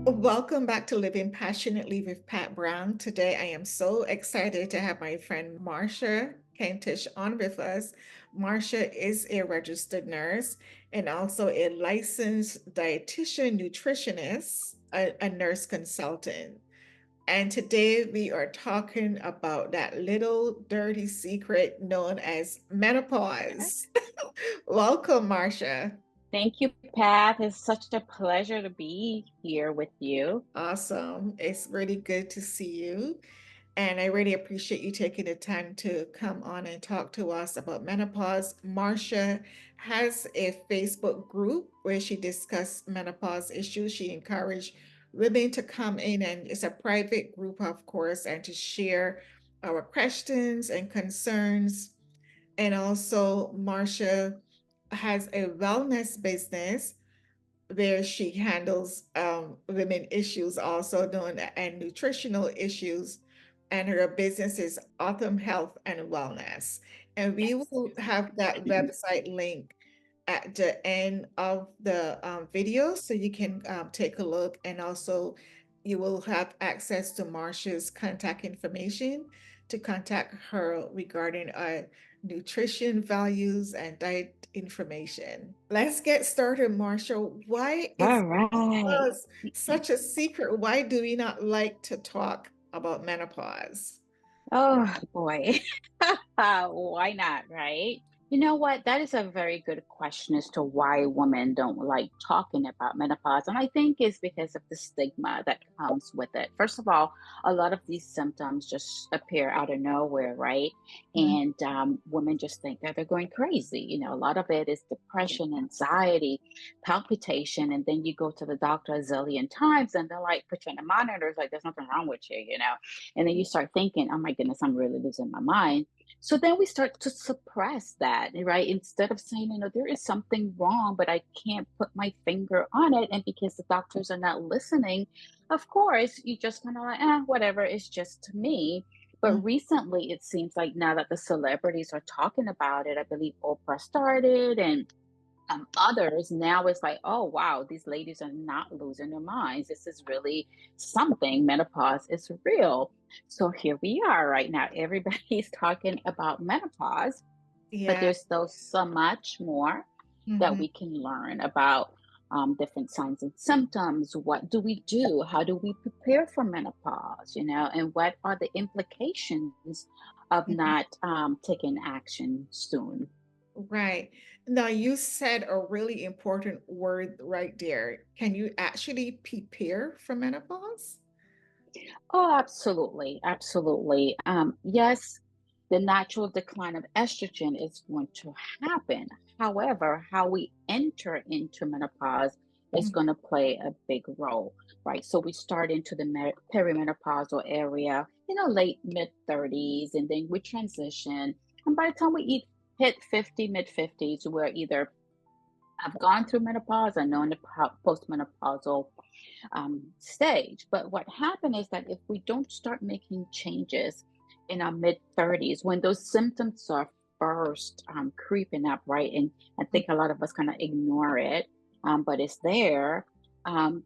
Welcome back to Living Passionately with Pat Brown. Today, I am so excited to have my friend Marcia Kentish on with us. Marcia is a registered nurse and also a licensed dietitian nutritionist, a nurse consultant. And today we are talking about that little dirty secret known as menopause. Welcome, Marcia. Thank you, Pat. It's such a pleasure to be here with you. Awesome. It's really good to see you. And I really appreciate you taking the time to come on and talk to us about menopause. Marcia has a Facebook group where she discusses menopause issues. She encouraged women to come in, and it's a private group, of course, and to share our questions and concerns. And also, Marcia has a wellness business where she handles women issues also known and nutritional issues, and her business is Autumn Health and Wellness, and we Yes. will have that website link at the end of the video so you can take a look, and also you will have access to Marcia's contact information to contact her regarding nutrition values and diet information. Let's get started, Marshall. Why All is right. menopause such a secret? Why do we not like to talk about menopause? Oh boy. Why not, right? You know what? That is a very good question as to why women don't like talking about menopause. And I think it's because of the stigma that comes with it. First of all, a lot of these symptoms just appear out of nowhere, right? Mhm. And women just think that they're going crazy. A lot of it is depression, anxiety, palpitation. And then you go to the doctor a zillion times and they're like, put you on the monitors, like, there's nothing wrong with you. And then you start thinking, oh my goodness, I'm really losing my mind. So then we start to suppress that, right? Instead of saying, there is something wrong, but I can't put my finger on it. And because the doctors are not listening, of course, you just kind of like, whatever, it's just me. But Mm. recently, it seems like now that the celebrities are talking about it, I believe Oprah started and others now it's like, oh wow, these ladies are not losing their minds. This is really something. Menopause is real. So here we are right now. Everybody's talking about menopause, but Yeah. there's still so much more that Mhm. we can learn about different signs and symptoms. What do we do? How do we prepare for menopause? And what are the implications of Mhm. not taking action soon? Right. Now, you said a really important word right there. Can you actually prepare for menopause? Oh, absolutely. Absolutely. Yes, the natural decline of estrogen is going to happen. However, how we enter into menopause is Mm. going to play a big role, right? So we start into the perimenopausal area, late mid 30s, and then we transition. And by the time we hit 50, mid 50s, we're either have gone through menopause or know in the postmenopausal stage. But what happened is that if we don't start making changes in our mid 30s, when those symptoms are first creeping up, right? And I think a lot of us kind of ignore it, but it's there. Um,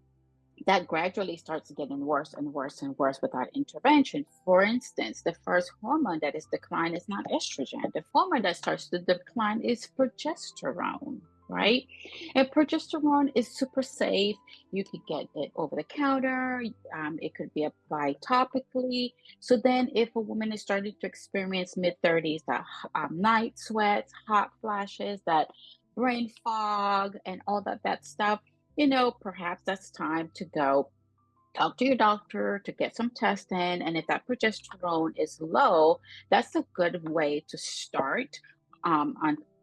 that gradually starts getting worse and worse and worse without intervention. For instance, the first hormone that is declined is not estrogen. The hormone that starts to decline is progesterone, Mm. right? And progesterone is super safe. You could get it over the counter. It could be applied topically. So then, if a woman is starting to experience mid 30s, that night sweats, hot flashes, that brain fog, and all that stuff, perhaps that's time to go talk to your doctor to get some testing. And if that progesterone is low, that's a good way to start on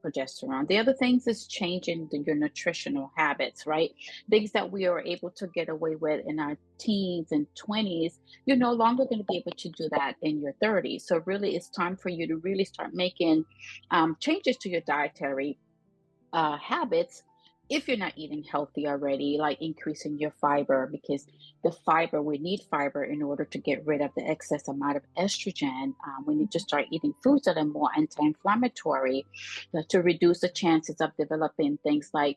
progesterone. The other things is changing your nutritional habits, right? Things that we are able to get away with in our teens and 20s, you're no longer going to be able to do that in your 30s. So really, it's time for you to really start making changes to your dietary habits if you're not eating healthy already, like increasing your fiber, because we need fiber in order to get rid of the excess amount of estrogen. We need to start eating foods that are more anti-inflammatory to reduce the chances of developing things like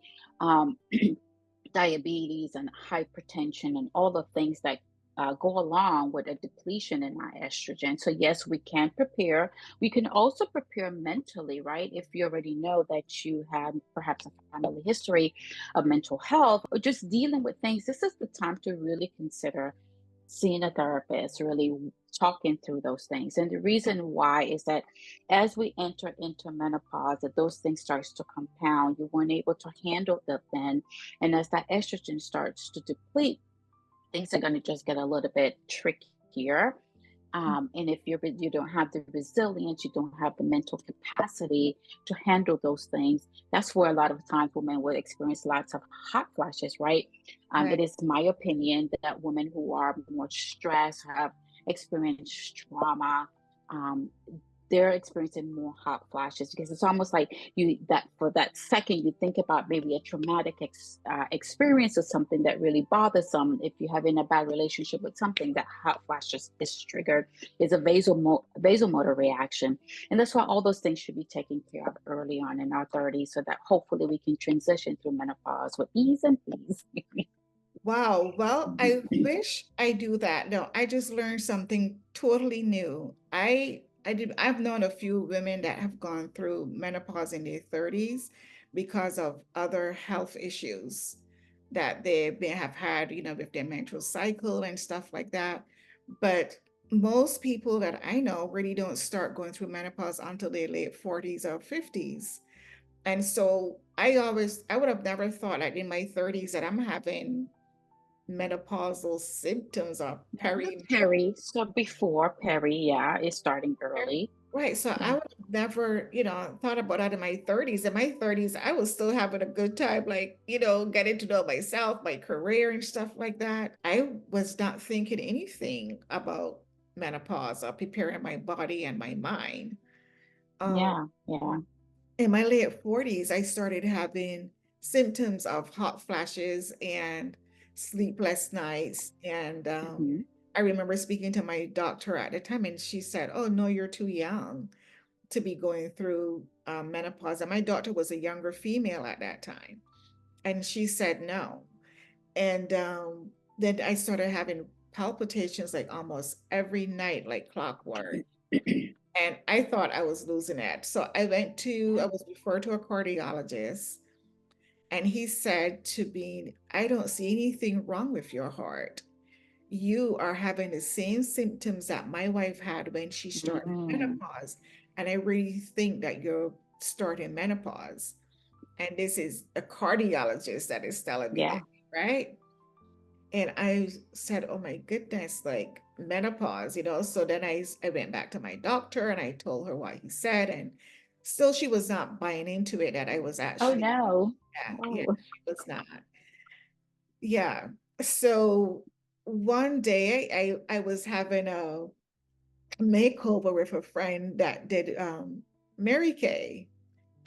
diabetes and hypertension and all the things that go along with a depletion in our estrogen. So, yes, we can prepare. We can also prepare mentally, right? If you already know that you have perhaps a family history of mental health or just dealing with things, this is the time to really consider seeing a therapist, really talking through those things. And the reason why is that as we enter into menopause, that those things starts to compound. You weren't able to handle them then, and as that estrogen starts to deplete, things are going to just get a little bit trickier. And if you don't have the resilience, you don't have the mental capacity to handle those things, that's where a lot of times women will experience lots of hot flashes, right? Right. It is my opinion that women who are more stressed, have experienced trauma, um, they're experiencing more hot flashes because it's almost like you that for that second you think about maybe a traumatic experience or something that really bothers them. If you're having a bad relationship with something, that hot flash just is triggered, is a vasomotor reaction, and that's why all those things should be taken care of early on in our 30s, so that hopefully we can transition through menopause with ease and ease. Wow. Well, I wish I do that. No, I just learned something totally new. I've known a few women that have gone through menopause in their 30s because of other health issues that they may have had, with their menstrual cycle and stuff like that. But most people that I know really don't start going through menopause until their late 40s or 50s. And so I would have never thought like in my 30s that I'm having menopausal symptoms of peri. Perry, so before Perry, yeah, is starting early. Right. So I Yeah. would have never, thought about that in my 30s. In my 30s, I was still having a good time, like, getting to know myself, my career and stuff like that. I was not thinking anything about menopause or preparing my body and my mind. Um, Yeah, yeah. in my late 40s, I started having symptoms of hot flashes and sleepless nights. And Mhm. I remember speaking to my doctor at the time, and she said, "Oh, no, you're too young to be going through menopause." And my doctor was a younger female at that time. And she said no. And then I started having palpitations like almost every night, like clockwork. And I thought I was losing it. So I was referred to a cardiologist, and he said to me, "I don't see anything wrong with your heart. You are having the same symptoms that my wife had when she started Mm, menopause. And I really think that you're starting menopause." And this is a cardiologist that is telling me yeah. that, right? And I said, "Oh my goodness, like menopause, So then I went back to my doctor and I told her what he said. And still, she was not buying into it that I was Oh, actually, no. yeah, Oh. she was not. Yeah. So one day I was having a makeover with a friend that did Mary Kay.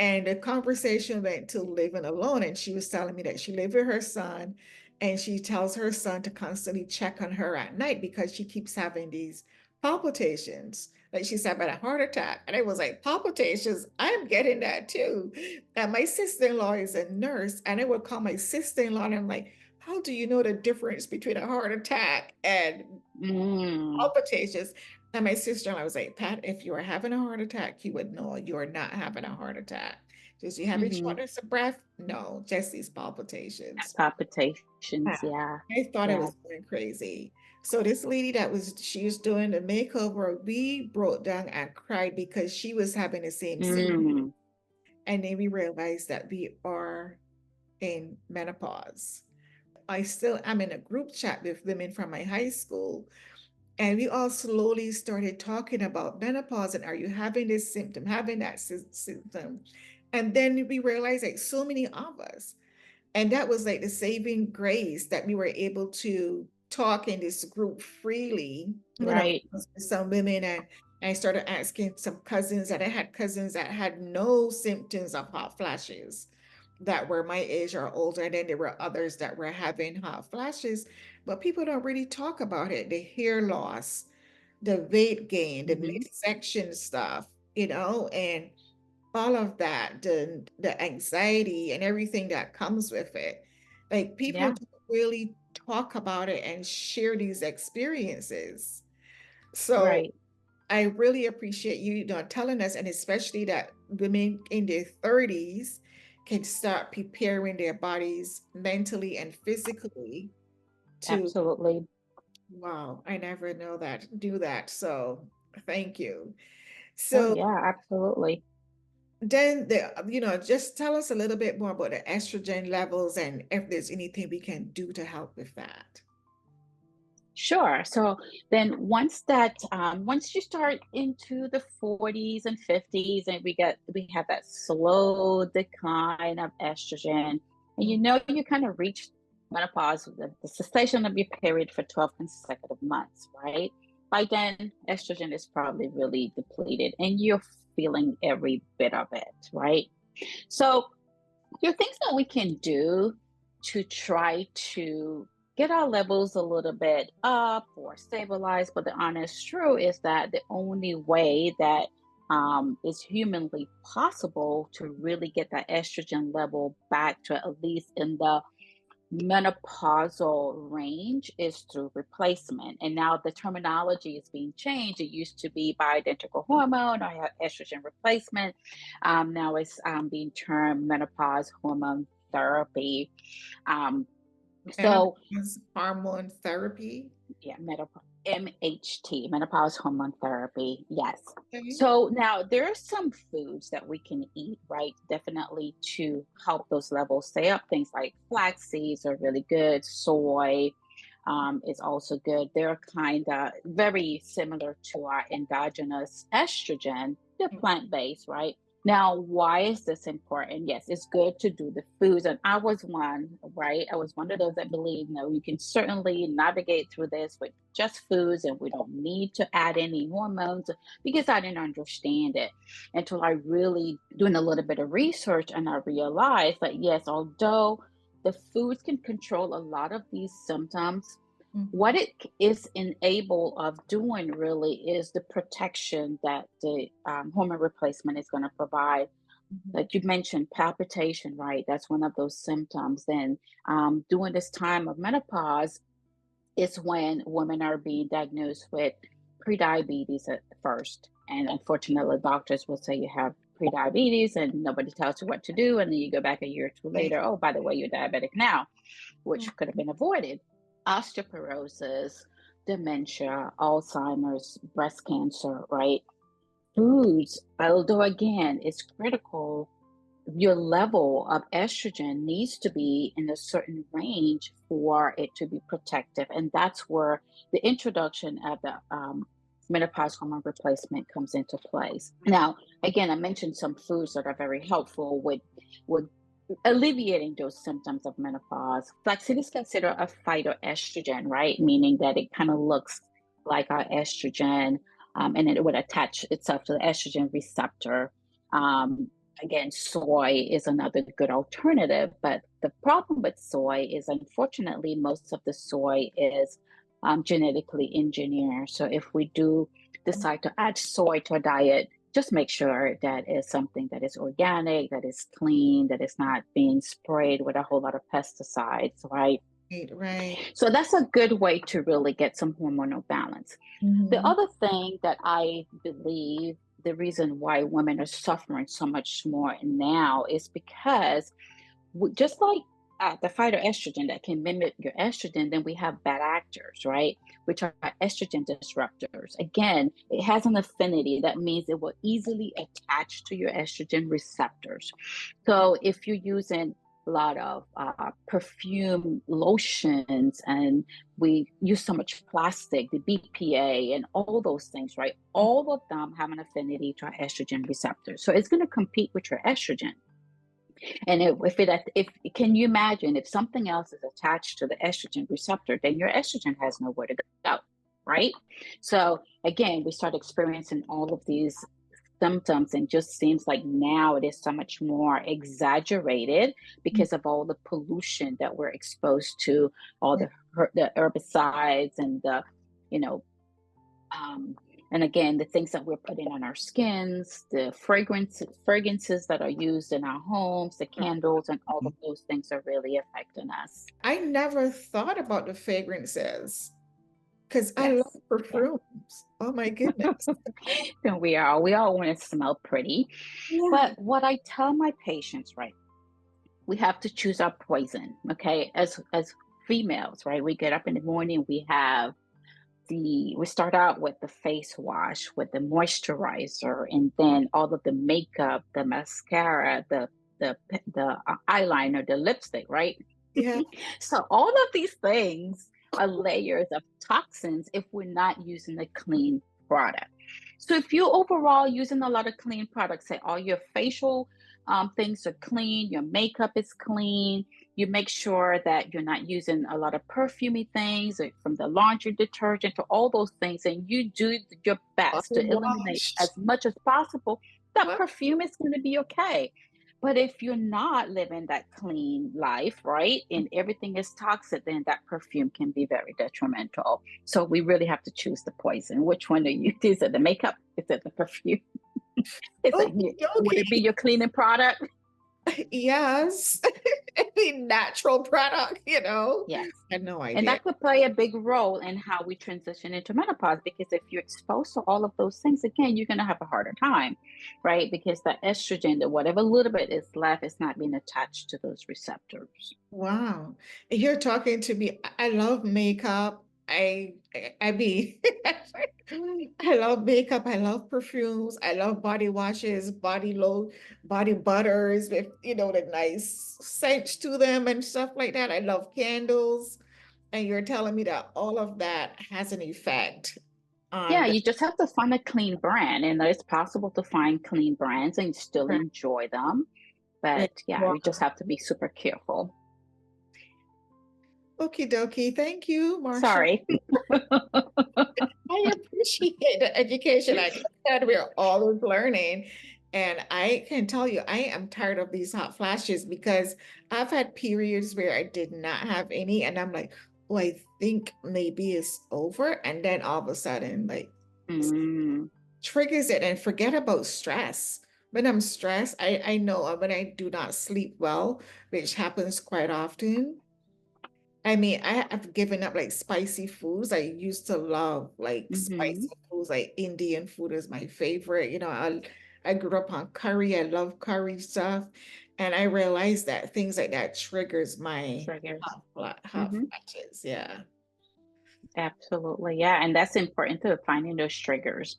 And the conversation went to living alone. And she was telling me that she lived with her son, and she tells her son to constantly check on her at night because she keeps having these palpitations. Like she's having a heart attack. And I was like, palpitations, I'm getting that too. And my sister-in-law is a nurse, and I would call my sister-in-law and I'm like, "How do you know the difference between a heart attack and Mm, palpitations?" And my sister-in-law was like, "Pat, if you are having a heart attack, you would know you are not having a heart attack. Just you having mhm. shortness of breath? No, just these palpitations." Palpitations, Yeah. yeah, I thought I yeah. was going crazy. So this lady she was doing the makeover, we broke down and cried because she was having the same symptoms. Mm, And then we realized that we are in menopause. I still am in a group chat with women from my high school, and we all slowly started talking about menopause and are you having this symptom, having that symptom. And then we realized like so many of us. And that was like the saving grace that we were able to talk in this group freely, of right. course, with some women. And I started asking some cousins, and I had cousins that had no symptoms of hot flashes that were my age or older. And then there were others that were having hot flashes, but people don't really talk about it. The hair loss, the weight gain, the Mhm. midsection stuff, and all of that, the anxiety and everything that comes with it. Like people Yeah, don't really talk about it and share these experiences. So right. I really appreciate you, telling us, and especially that women in their 30s can start preparing their bodies mentally and physically to, Absolutely. wow, I never know that, do that. So thank you. Oh, So yeah, absolutely. then just tell us a little bit more about the estrogen levels and if there's anything we can do to help with that. Sure. So then once you start into the 40s and 50s and we have that slow decline of estrogen, and you kind of reach menopause, the cessation of your period for 12 consecutive months, right? By then, estrogen is probably really depleted and you're feeling every bit of it, right? So there are things that we can do to try to get our levels a little bit up or stabilized. But the honest truth is that the only way that is humanly possible to really get that estrogen level back to at least in the menopausal range is through replacement. And now the terminology is being changed. It used to be bioidentical hormone or estrogen replacement. Now it's being termed menopause hormone therapy. Um, so Menopause hormone therapy. yeah, MHT, menopause hormone therapy. Yes. Okay. So now there are some foods that we can eat, right? Definitely to help those levels stay up. Things like flax seeds are really good. Soy is also good. They're kind of very similar to our endogenous estrogen. They're plant-based, right? Now, why is this important? Yes, it's good to do the foods. And I was one, right? I was one of those that believe, no, you can certainly navigate through this with just foods and we don't need to add any hormones because I didn't understand it until I really doing a little bit of research and I realized that yes, although the foods can control a lot of these symptoms, what Mhm. it is enable of doing really is the protection that the hormone replacement is going to provide. Mhm. Like you mentioned, palpitation, right? That's one of those symptoms. Then during this time of menopause is when women are being diagnosed with prediabetes at first. And unfortunately, doctors will say you have prediabetes and nobody tells you what to do. And then you go back a year or two Right. later, oh, by the way, you're diabetic now, which could have Mhm. been avoided. Osteoporosis, dementia, Alzheimer's, breast cancer, right? Foods, although again, it's critical, your level of estrogen needs to be in a certain range for it to be protective. And that's where the introduction of the menopause hormone replacement comes into place. Now, again, I mentioned some foods that are very helpful with alleviating those symptoms of menopause. Flaxseed is considered a phytoestrogen, right? Meaning that it kind of looks like our estrogen, and it would attach itself to the estrogen receptor. Again, soy is another good alternative, but the problem with soy is unfortunately most of the soy is genetically engineered. So if we do decide to add soy to a diet, just make sure that it's something that is organic, that is clean, that is not being sprayed with a whole lot of pesticides, right? Right, right. So that's a good way to really get some hormonal balance. The Mhm. other thing that I believe the reason why women are suffering so much more now is because just like the phytoestrogen that can mimic your estrogen, then we have bad actors, right? Which are estrogen disruptors. Again, it has an affinity. That means it will easily attach to your estrogen receptors. So if you're using a lot of perfume lotions and we use so much plastic, the BPA and all those things, right? All of them have an affinity to our estrogen receptors. So it's going to compete with your estrogen. And if can you imagine if something else is attached to the estrogen receptor, then your estrogen has nowhere to go, right? So again, we start experiencing all of these symptoms and just seems like now it is so much more exaggerated because of all the pollution that we're exposed to, all the herbicides and the you know um, And again, the things that we're putting on our skins, the fragrances that are used in our homes, the candles, and all of those things are really affecting us. I never thought about the fragrances because I love Yes. Yeah. perfumes. Oh my goodness. And we all want to smell pretty. Yeah. But what I tell my patients, right, we have to choose our poison. Okay. As females, right? We get up in the morning, we start out with the face wash, with the moisturizer, and then all of the makeup, the mascara, the eyeliner, the lipstick, right? Yeah. So all of these things are layers of toxins if we're not using a clean product. So if you overall using a lot of clean products, say all your facial things are clean, your makeup is clean, you make sure that you're not using a lot of perfumey things, from the laundry detergent to all those things, and you do your best Body to eliminate wash. as much as possible, that What? perfume is going to be okay. But if you're not living that clean life, right, and everything is toxic, then that perfume can be very detrimental. So we really have to choose the poison. Which one are you? Is it the makeup? Is it the perfume? Okie Would dokie. it be your cleaning product? Yes. Any natural product, you know? Yes. I had no And idea. that could play a big role in how we transition into menopause, because if you're exposed to all of those things, again, you're going to have a harder time, right? Because the estrogen, the whatever little bit is left, is not being attached to those receptors. Wow. You're talking to me. I love makeup. I mean, I love makeup. I love perfumes. I love body washes, body butters with, the nice scents to them and stuff like that. I love candles. And you're telling me that all of that has an effect on Yeah, the you just have to find a clean brand, and it's possible to find clean brands and still enjoy them. But yeah, you just Wow. have to be super careful. Okie dokie. Thank you, Marsha. Sorry. I appreciate the education. Like I said, we're always learning. And I can tell you, I am tired of these hot flashes because I've had periods where I did not have any, and I'm like, oh, I think maybe it's over. And then all of a sudden, like, Mm, triggers it and forget about stress. When I'm stressed, I know when I do not sleep well, which happens quite often. I mean, I have given up like spicy foods. I used to love like hmm spicy foods, like Indian food is my favorite. I grew up on curry. I love curry stuff. And I realized that things like that triggers my Triggers. hot hmm flashes. Yeah, Absolutely. Yeah. And that's important to finding those triggers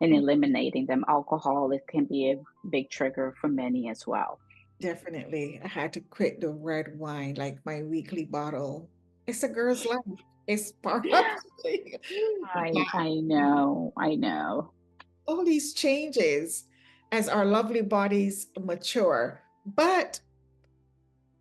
and eliminating them. Alcohol, it can be a big trigger for many as well. definitely. I had to quit the red wine, like my weekly bottle. It's a girl's life. It's part of I know. I know. all these changes as our lovely bodies mature. But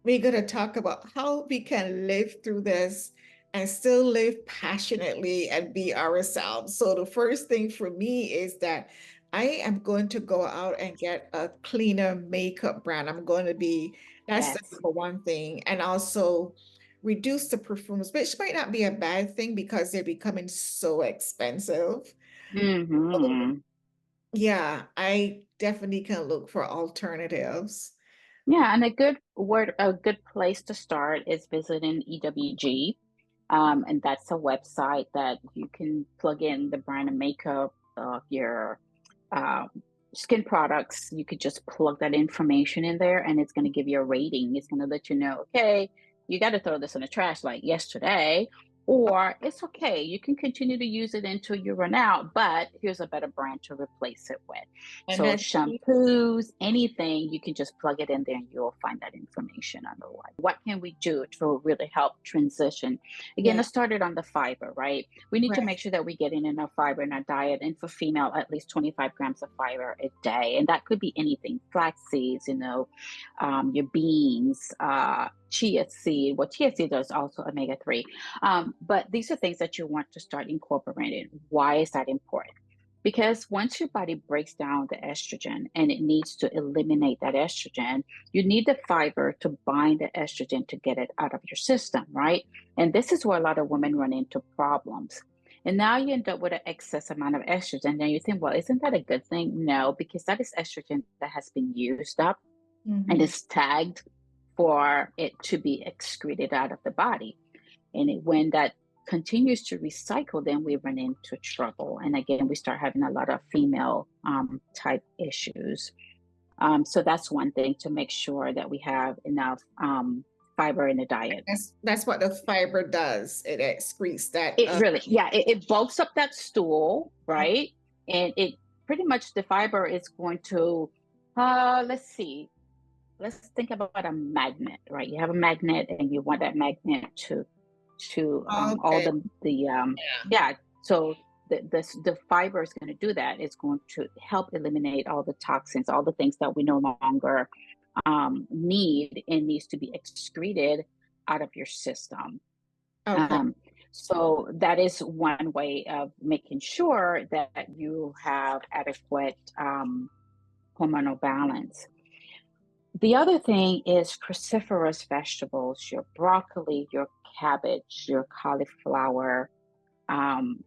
we're going to talk about how we can live through this and still live passionately and be ourselves. So, the first thing for me is that I am going to go out and get a cleaner makeup brand. That's the Yes. number one thing. And also reduce the perfumes, which might not be a bad thing because they're becoming so expensive. hmm Yeah, I definitely can look for alternatives. Yeah, and a good place to start is visiting EWG. And that's a website that you can plug in the brand of makeup of your um, skin products. You could just plug that information in there, and it's going to give you a rating. It's going to let you know, okay, you got to throw this in the trash like yesterday, or it's okay. You can continue to use it until you run out, but here's a better brand to replace it with. And So then, shampoos, anything, you can just plug it in there and you'll find that information on the web. What can we do to really help transition? Again, yeah, let's start it on the fiber, right? We need to right. make sure that we're getting enough fiber in our diet. And for female, at least 25 grams of fiber a day. And that could be anything, flax seeds, your beans, chia seed. Well, chia seed is also omega 3. But these are things that you want to start incorporating. Why is that important? Because once your body breaks down the estrogen and it needs to eliminate that estrogen, you need the fiber to bind the estrogen to get it out of your system, right? And this is where a lot of women run into problems. And now you end up with an excess amount of estrogen. Then you think, well, isn't that a good thing? No, because that is estrogen that has been used up and Mm-hmm. is tagged for it to be excreted out of the body. And when that continues to recycle, then we run into trouble. And again, we start having a lot of female type issues. So that's one thing, to make sure that we have enough fiber in the diet. That's what the fiber does. It excretes that. It really, yeah, it bulks up that stool, right? And it pretty much, the fiber is going to, let's see, let's think about a magnet, right? You have a magnet and you want that magnet to all Okay. the Yeah. yeah. So the fiber is going to do that. It's going to help eliminate all the toxins, all the things that we no longer need and needs to be excreted out of your system. Okay. Um, so that is one way of making sure that you have adequate hormonal balance. The other thing is cruciferous vegetables, your broccoli, your cabbage, your cauliflower, um,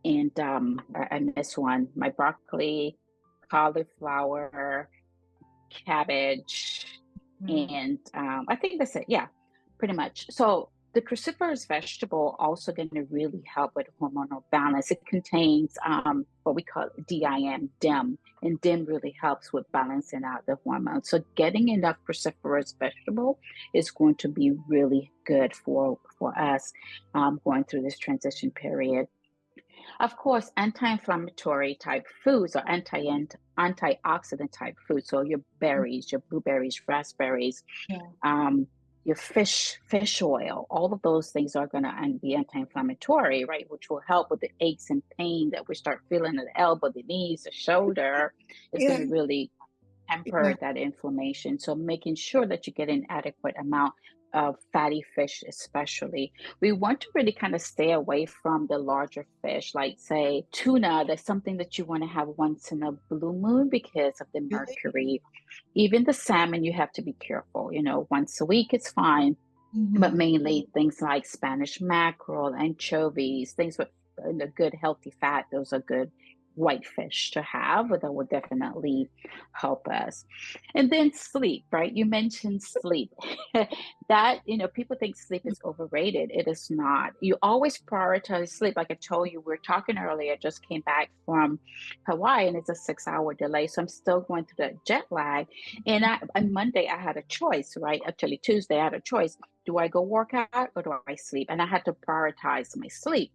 and I missed one. My broccoli, cauliflower, cabbage, Mm. and I think that's it. Yeah, pretty much. So the cruciferous vegetable also going to really help with hormonal balance. It contains what we call DIM, and DIM really helps with balancing out the hormones. So getting enough cruciferous vegetable is going to be really good for us going through this transition period. Of course, anti-inflammatory type foods or antioxidant type foods. So your berries, your blueberries, raspberries, Yeah. um, your fish oil, all of those things are going to be anti-inflammatory, right? Which will help with the aches and pain that we start feeling at the elbow, the knees, the shoulder. Is going Yeah. to really Yeah. temper that inflammation. So making sure that you get an adequate amount of fatty fish, especially. We want to really kind of stay away from the larger fish, like say tuna. That's something that you want to have once in a blue moon because of the Really? mercury. Even the salmon, you have to be careful. Once a week it's fine, but Mm-hmm. mainly things like Spanish mackerel, anchovies, things with a good healthy fat. Those are good white fish to have, that will definitely help us. And then sleep, right? You mentioned sleep. That, people think sleep is overrated. It is not. You always prioritize sleep. Like I told you, we were talking earlier, I just came back from Hawaii and it's a 6 hour delay. So I'm still going through that jet lag. And on Monday, I had a choice, right? Actually, Tuesday, I had a choice. Do I go work out or do I sleep? And I had to prioritize my sleep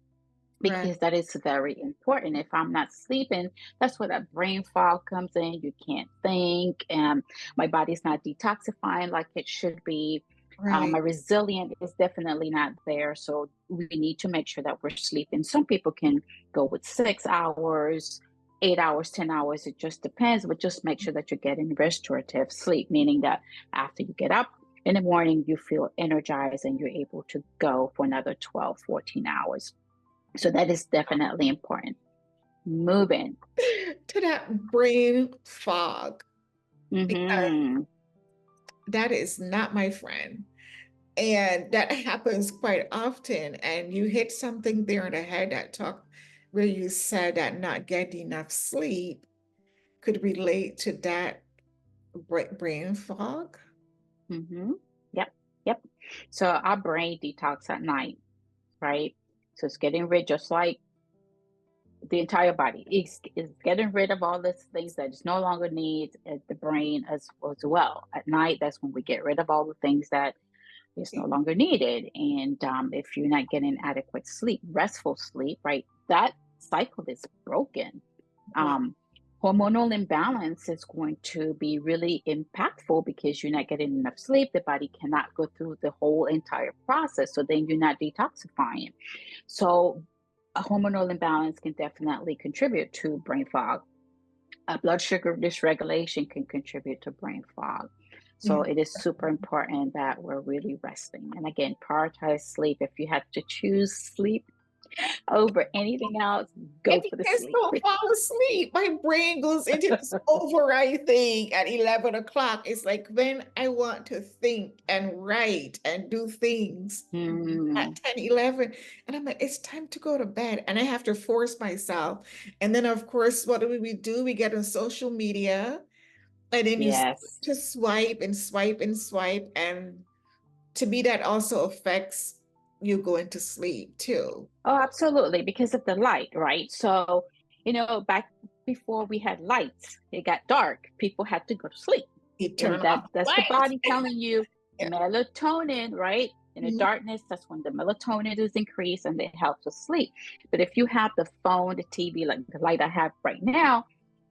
Right. because that is very important. If I'm not sleeping, that's where that brain fog comes in. You can't think, and my body's not detoxifying like it should be. My Right. resilience is definitely not there. So we need to make sure that we're sleeping. Some people can go with 6 hours, 8 hours, 10 hours. It just depends, but just make sure that you're getting restorative sleep, meaning that after you get up in the morning, you feel energized and you're able to go for another 12, 14 hours. So that is definitely important. Moving. To that brain fog, because Mm-hmm. that is not my friend. And that happens quite often. And you hit something there in the head that talk where you said that not getting enough sleep could relate to that brain fog. Mm-hmm. Yep. Yep. So our brain detox at night, right? So it's getting rid, just like the entire body. It's getting rid of all these things that it's no longer needs at the brain as well. At night, that's when we get rid of all the things that is no longer needed. And if you're not getting adequate sleep, restful sleep, right, that cycle is broken. Wow. Um, Hormonal imbalance is going to be really impactful because you're not getting enough sleep. The body cannot go through the whole entire process. So then you're not detoxifying. So a hormonal imbalance can definitely contribute to brain fog. Blood sugar dysregulation can contribute to brain fog. So Yeah. it is super important that we're really resting. And again, prioritize sleep. If you have to choose sleep, over anything else, And go you for the just sleep. don't fall asleep. My brain goes into this override thing at 11 o'clock. It's like when I want to think and write and do things at Mm, 10, 11, and I'm like, it's time to go to bed. And I have to force myself. And then, of course, what do we do? We get on social media, and then you start yes. to swipe and swipe and swipe. And to me, that also affects you going to sleep too. Oh, absolutely, because of the light, right? So, back before we had lights, it got dark, people had to go to sleep. You And turn off the that's the lights. body telling you Yeah. melatonin, right? In the Mhm. darkness, that's when the melatonin is increased and it helps us sleep. But if you have the phone, the TV, like the light I have right now,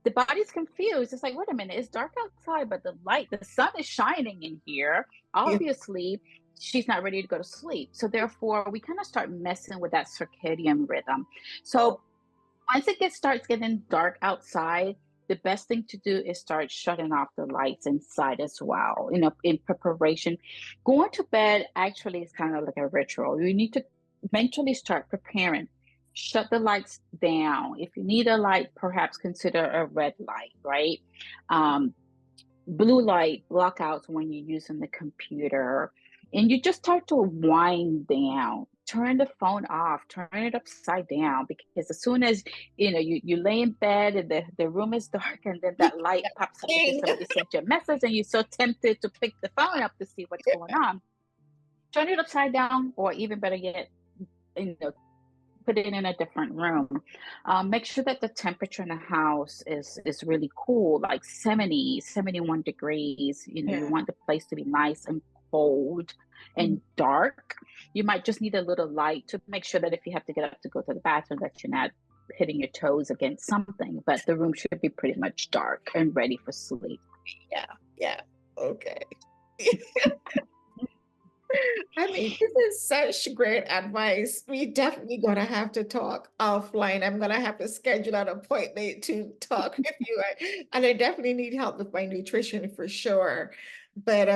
the body's confused. It's like, wait a minute, it's dark outside, but the sun is shining in here. Yeah. Obviously, she's not ready to go to sleep. So therefore, we kind of start messing with that circadian rhythm. Oh, So once starts getting dark outside, the best thing to do is start shutting off the lights inside as well, in preparation. Going to bed actually is kind of like a ritual. You need to mentally start preparing. Shut the lights down. If you need a light, perhaps consider a red light, right? Um, Blue light blockouts when you're using the computer, and you just start to wind down. Turn the phone off, turn it upside down, because as soon as you lay in bed and the room is dark, and then that light pops up because dang. somebody sent you a message and you're so tempted to pick the phone up to see what's going on. Turn it upside down, or even better yet, you know put it in a different room. Make sure that the temperature in the house is really cool, like 70, 71 degrees. You Yeah. want the place to be nice and cold Mm. and dark. You might just need a little light to make sure that if you have to get up to go to the bathroom, that you're not hitting your toes against something, but the room should be pretty much dark and ready for sleep. Yeah. Yeah. Okay. I mean, this is such great advice. We definitely gonna have to talk offline. I'm gonna have to schedule an appointment to talk with you. And I definitely need help with my nutrition for sure. But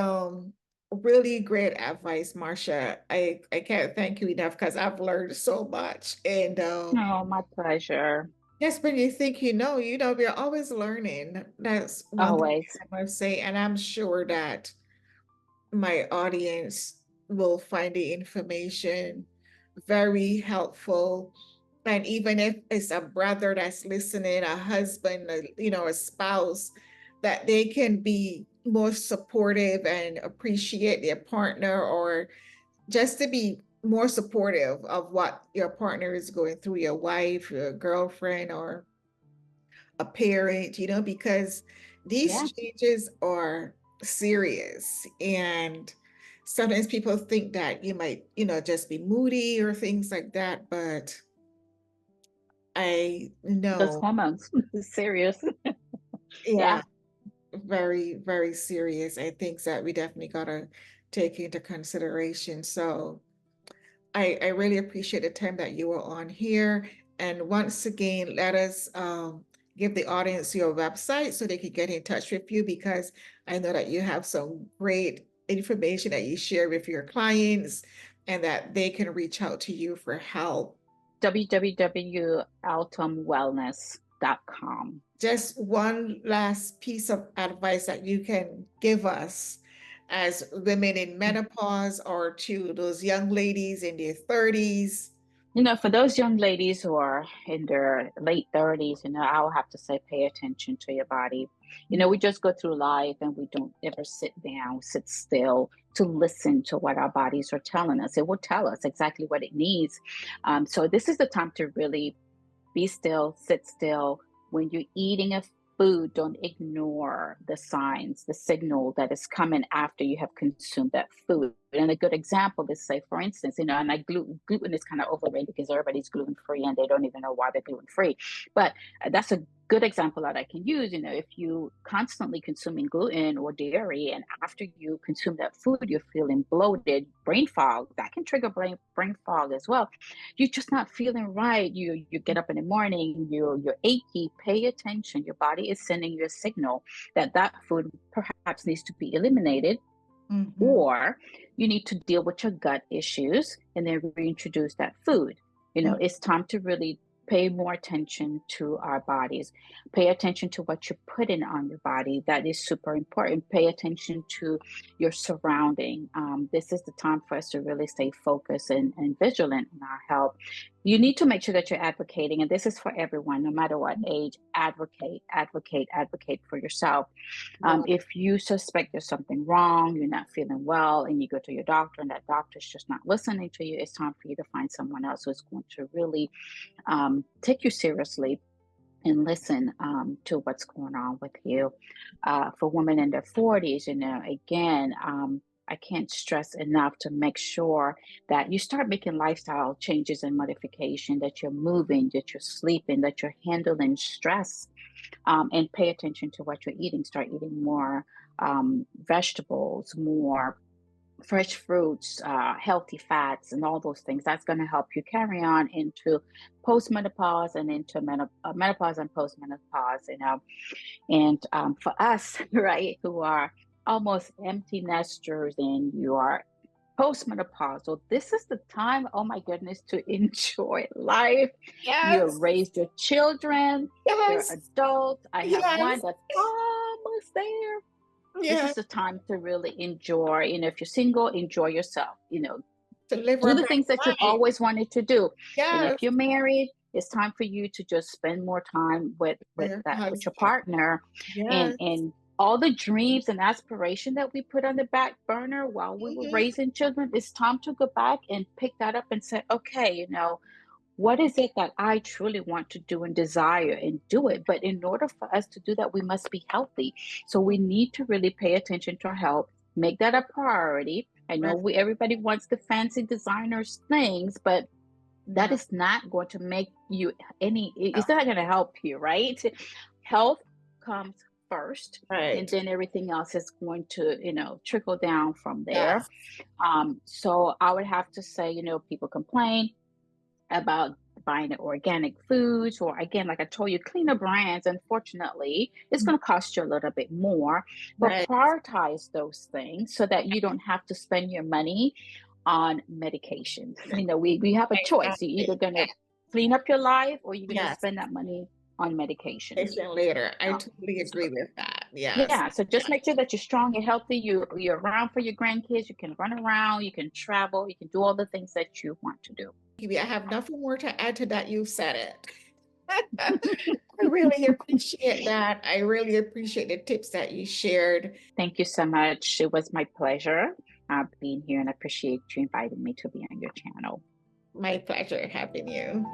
really great advice, Marcia. I can't thank you enough because I've learned so much. And Oh, my pleasure. yes, when you think we're always learning. That's one thing Always. I must say. And I'm sure that my audience will find the information very helpful. And even if it's a brother that's listening, a husband, a spouse, that they can be more supportive and appreciate their partner, or just to be more supportive of what your partner is going through, your wife, your girlfriend, or a parent, because Yeah. these changes are serious. And sometimes people think that you might, just be moody or things like that. But I Those know, hormones. Serious. yeah, Yeah. very, very serious. I think that we definitely got to take into consideration. So I really appreciate the time that you were on here. And once again, let us give the audience your website so they can get in touch with you, because I know that you have some great information that you share with your clients and that they can reach out to you for help. www.altumwellness.com. Just one last piece of advice that you can give us as women in menopause, or to those young ladies in their 30s. For those young ladies who are in their late 30s, I will have to say, pay attention to your body. We just go through life and we don't ever sit down, sit still to listen to what our bodies are telling us. It will tell us exactly what it needs. So this is the time to really be still, sit still. When you're eating a food, don't ignore the signs, the signal that is coming after you have consumed that food. And a good example is, say, for instance, and gluten is kind of overrated because everybody's gluten free and they don't even know why they're gluten free. But that's a good example that I can use. If you constantly consuming gluten or dairy, and after you consume that food, you're feeling bloated, brain fog, that can trigger brain fog as well. You're just not feeling right. You get up in the morning, you're achy. Pay attention. Your body is sending you a signal that food perhaps needs to be eliminated, Mhm. or you need to deal with your gut issues and then reintroduce that food. Mm. It's time to really pay more attention to our bodies. Pay attention to what you're putting on your body. That is super important. Pay attention to your surrounding. This is the time for us to really stay focused and vigilant in our health. You need to make sure that you're advocating, and this is for everyone, no matter what age. Advocate, advocate, advocate for yourself. Right. If you suspect there's something wrong, you're not feeling well, and you go to your doctor and that doctor's just not listening to you, it's time for you to find someone else who's going to really take you seriously and listen to what's going on with you. For women in their 40s, again, I can't stress enough to make sure that you start making lifestyle changes and modification, that you're moving, that you're sleeping, that you're handling stress, and pay attention to what you're eating. Start eating more vegetables, more fresh fruits, healthy fats, and all those things. That's going to help you carry on into postmenopause and into menopause and postmenopause, And for us, right, who are almost empty nesters and you are postmenopausal, this is the time, oh my goodness, to enjoy life. You have Yes. raised your children, they're Yes. adults. I have one Yes. that's almost there. This Yeah. is the time to really enjoy. If you're single, enjoy yourself. To live Do our the best things that you've life. always wanted to do. And if Yes. you're married, it's time for you to just spend more time with Your with your husband. partner, and Yes. all the dreams and aspiration that we put on the back burner while we were Mhm. raising children. It's time to go back and pick that up and say, okay, what is it that I truly want to do and desire, and do it. But in order for us to do that, we must be healthy. So we need to really pay attention to our health, make that a priority. I know Right. everybody wants the fancy designers things, but that No. is not going to make you it's not going to help you, right? Health comes first, and Right. then everything else is going to, trickle down from there. Yes. So I would have to say, people complain about buying the organic foods, or again, like I told you, cleaner brands. Unfortunately, it's going to cost you a little bit more, but Right. prioritize those things so that you don't have to spend your money on medication. We have a choice. You're Exactly. either going to clean up your life, or you're going to Yes. spend that money on medication. Listen later. I Um, totally agree with that. Yes. yeah, so just make sure that you're strong and healthy. You're around for your grandkids. You can run around. You can travel. You can do all the things that you want to do. I have nothing more to add to that. You said it. I really appreciate that. I really appreciate the tips that you shared. Thank you so much. It was my pleasure being here, and I appreciate you inviting me to be on your channel. My pleasure having you.